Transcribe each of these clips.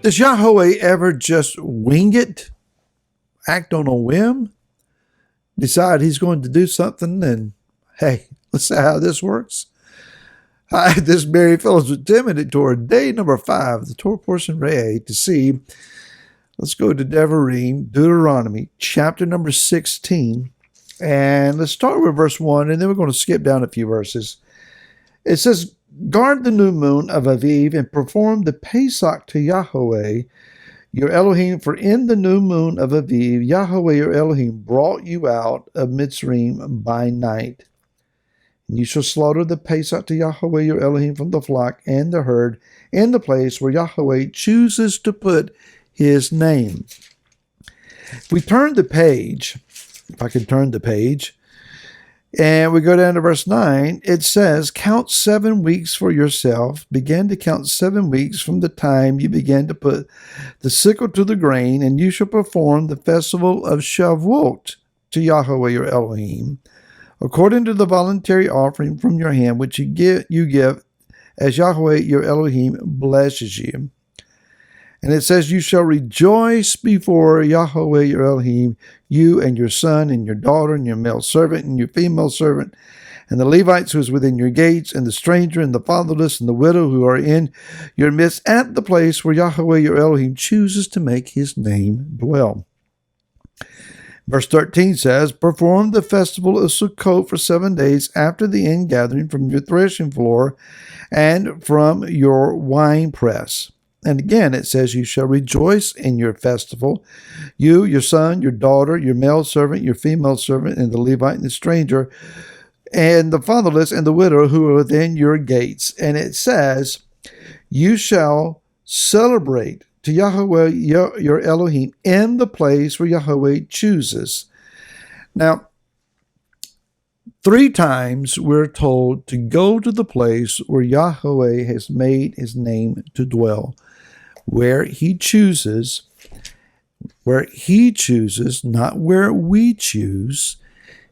Does Yahweh ever just wing it, act on a whim, decide he's going to do something and, hey, let's see how this works? Hi, this is Mary Phillips with Tim and Torah, day number 5, the Torah portion Ray to see. Let's go to Deuteronomy, chapter number 16, and let's start with verse 1, and then we're going to skip down a few verses. It says, guard the new moon of Aviv and perform the Pesach to Yahweh, your Elohim, for in the new moon of Aviv, Yahweh your Elohim brought you out of Mitzrayim by night. And you shall slaughter the Pesach to Yahweh your Elohim from the flock and the herd in the place where Yahweh chooses to put his name. If we turn the page, if I can turn the page, and we go down to verse 9, it says, count 7 weeks for yourself. Begin to count 7 weeks from the time you begin to put the sickle to the grain, and you shall perform the festival of Shavuot to Yahweh your Elohim, according to the voluntary offering from your hand, which you give as Yahweh your Elohim blesses you. And it says, you shall rejoice before Yahweh your Elohim, you and your son and your daughter and your male servant and your female servant, and the Levites who is within your gates, and the stranger and the fatherless and the widow who are in your midst, at the place where Yahweh your Elohim chooses to make his name dwell. Verse 13 says, perform the festival of Sukkot for 7 days after the ingathering from your threshing floor and from your wine press. And again, it says, you shall rejoice in your festival, you, your son, your daughter, your male servant, your female servant, and the Levite and the stranger, and the fatherless and the widow who are within your gates. And it says, you shall celebrate to Yahweh your Elohim in the place where Yahweh chooses. Now, 3 times we're told to go to the place where Yahweh has made his name to dwell. Where he chooses, not where we choose.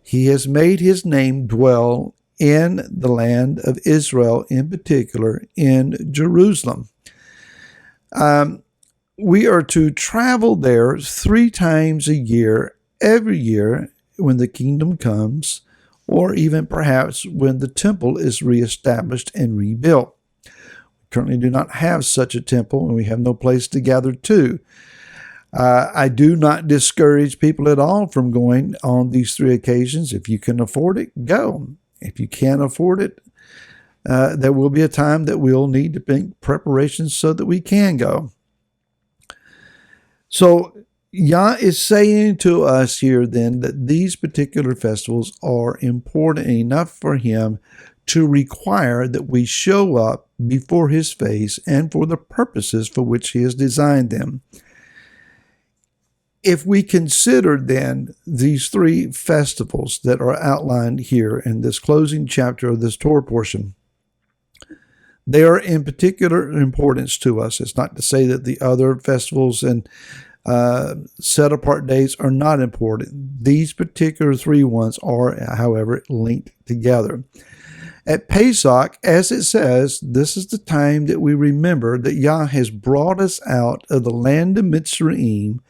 He has made his name dwell in the land of Israel, in particular in Jerusalem. We are to travel there 3 times a year, every year when the kingdom comes, or even perhaps when the temple is reestablished and rebuilt. Currently do not have such a temple, and we have no place to gather to. I do not discourage people at all from going on these 3 occasions. If you can afford it, go. If you can't afford it, there will be a time that we'll need to make preparations so that we can go. So Yah is saying to us here then that these particular festivals are important enough for him to require that we show up before his face and for the purposes for which he has designed them. If we consider then these 3 festivals that are outlined here in this closing chapter of this Torah portion, they are in particular importance to us. It's not to say that the other festivals and set apart days are not important. These particular 3 ones are, however, linked together. At Pesach, as it says, this is the time that we remember that Yah has brought us out of the land of Mitzrayim.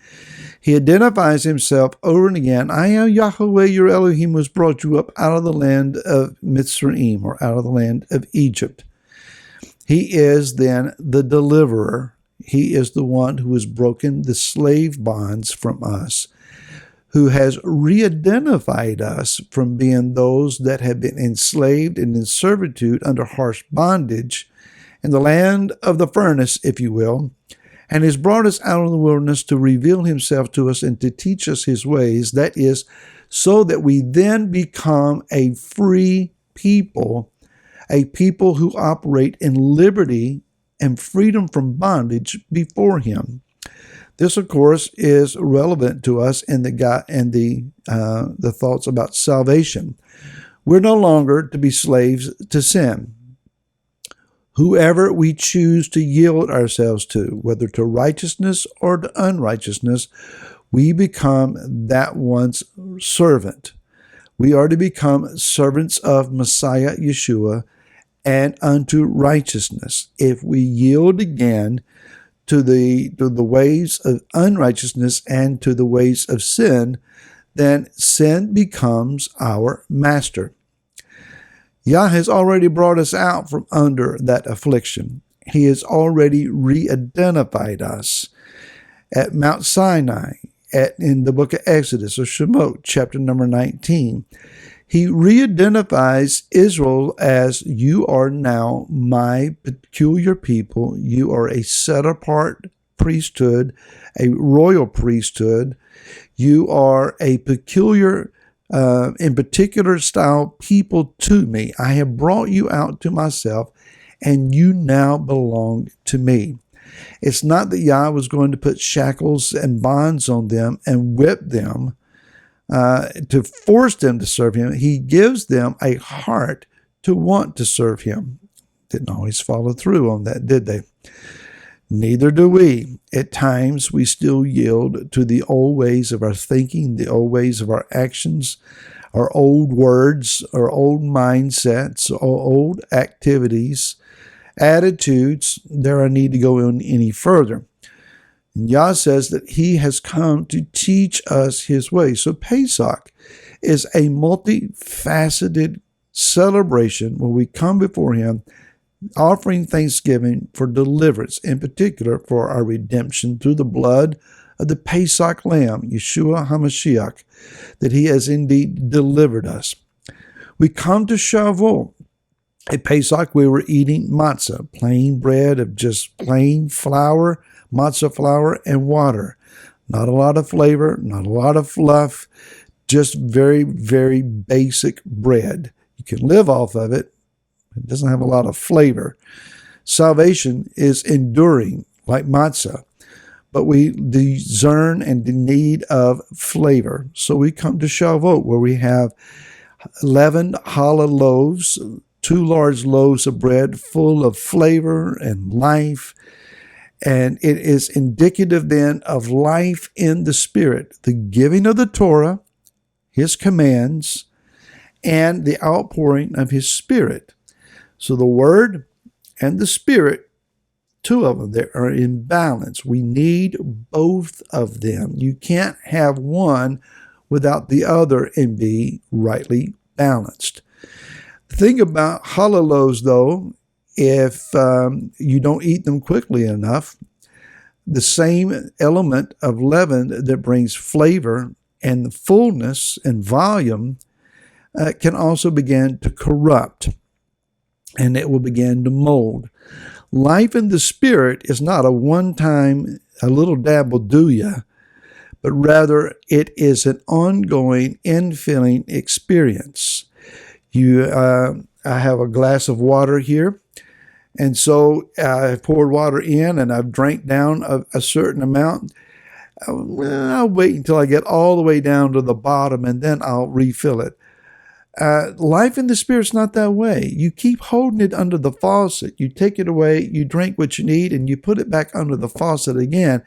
He identifies himself over and again. I am Yahweh, your Elohim, who has brought you up out of the land of Mitzrayim, or out of the land of Egypt. He is then the deliverer. He is the one who has broken the slave bonds from us, who has re-identified us from being those that have been enslaved and in servitude under harsh bondage in the land of the furnace, if you will, and has brought us out of the wilderness to reveal himself to us and to teach us his ways. That is, so that we then become a free people, a people who operate in liberty and freedom from bondage before him. This, of course, is relevant to us in the thoughts about salvation. We're no longer to be slaves to sin. Whoever we choose to yield ourselves to, whether to righteousness or to unrighteousness, we become that one's servant. We are to become servants of Messiah Yeshua and unto righteousness. If we yield again to the ways of unrighteousness and to the ways of sin, then sin becomes our master. Yah has already brought us out from under that affliction. He has already re-identified us at Mount Sinai, in the book of Exodus or Shemot, chapter number 19. He re-identifies Israel as, you are now my peculiar people. You are a set-apart priesthood, a royal priesthood. You are a peculiar, in particular style people to me. I have brought you out to myself, and you now belong to me. It's not that Yah was going to put shackles and bonds on them and whip them to force them to serve him. He gives them a heart to want to serve him. Didn't always follow through on that, did they? Neither do we. At times, we still yield to the old ways of our thinking, the old ways of our actions, our old words, our old mindsets, our old activities, attitudes. There I need to go on any further. And Yah says that he has come to teach us his way. So Pesach is a multifaceted celebration where we come before him offering thanksgiving for deliverance, in particular for our redemption through the blood of the Pesach lamb, Yeshua HaMashiach, that he has indeed delivered us. We come to Shavuot. At Pesach, we were eating matzah, plain bread of just plain flour, matzah flour, and water. Not a lot of flavor, not a lot of fluff, just very, very basic bread. You can live off of it. It doesn't have a lot of flavor. Salvation is enduring, like matzah, but we discern and the need of flavor. So we come to Shavuot, where we have leavened challah loaves, 2 large loaves of bread full of flavor and life. And it is indicative then of life in the Spirit, the giving of the Torah, his commands, and the outpouring of his Spirit. So the Word and the Spirit, 2 of them, they are in balance. We need both of them. You can't have one without the other and be rightly balanced. The thing about challah loaves, though, if you don't eat them quickly enough, the same element of leaven that brings flavor and fullness and volume can also begin to corrupt, and it will begin to mold. Life in the Spirit is not a one-time, a little dab will do ya, but rather it is an ongoing, infilling experience. I have a glass of water here, and so I've poured water in and I've drank down a certain amount. I'll wait until I get all the way down to the bottom and then I'll refill it. Life in the Spirit's not that way. You keep holding it under the faucet. You take it away, you drink what you need, and you put it back under the faucet again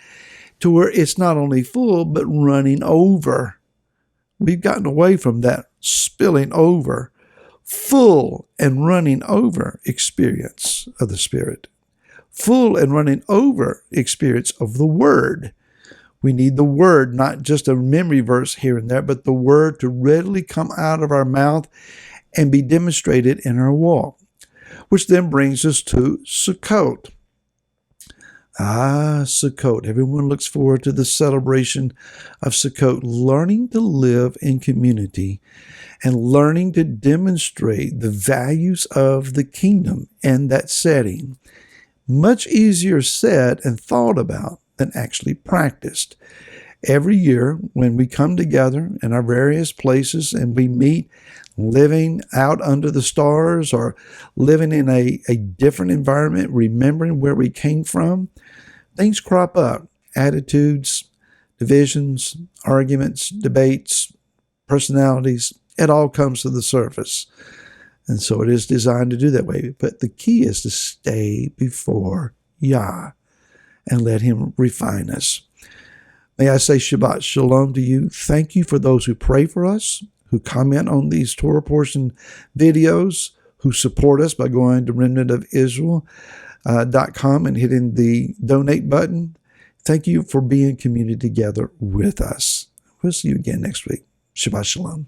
to where it's not only full, but running over. We've gotten away from that spilling over. Full and running over experience of the Spirit. Full and running over experience of the Word. We need the Word, not just a memory verse here and there, but the Word to readily come out of our mouth and be demonstrated in our walk. Which then brings us to Sukkot. Sukkot. Everyone looks forward to the celebration of Sukkot, learning to live in community and learning to demonstrate the values of the kingdom in that setting. Much easier said and thought about than actually practiced. Every year when we come together in our various places and we meet living out under the stars or living in a different environment, remembering where we came from, things crop up. Attitudes, divisions, arguments, debates, personalities, it all comes to the surface. And so it is designed to do that way. But the key is to stay before Yah and let him refine us. May I say Shabbat Shalom to you. Thank you for those who pray for us, who comment on these Torah portion videos, who support us by going to Remnant of Israel. .com and hitting the donate button. Thank you for being community together with us. We'll see you again next week. Shabbat Shalom.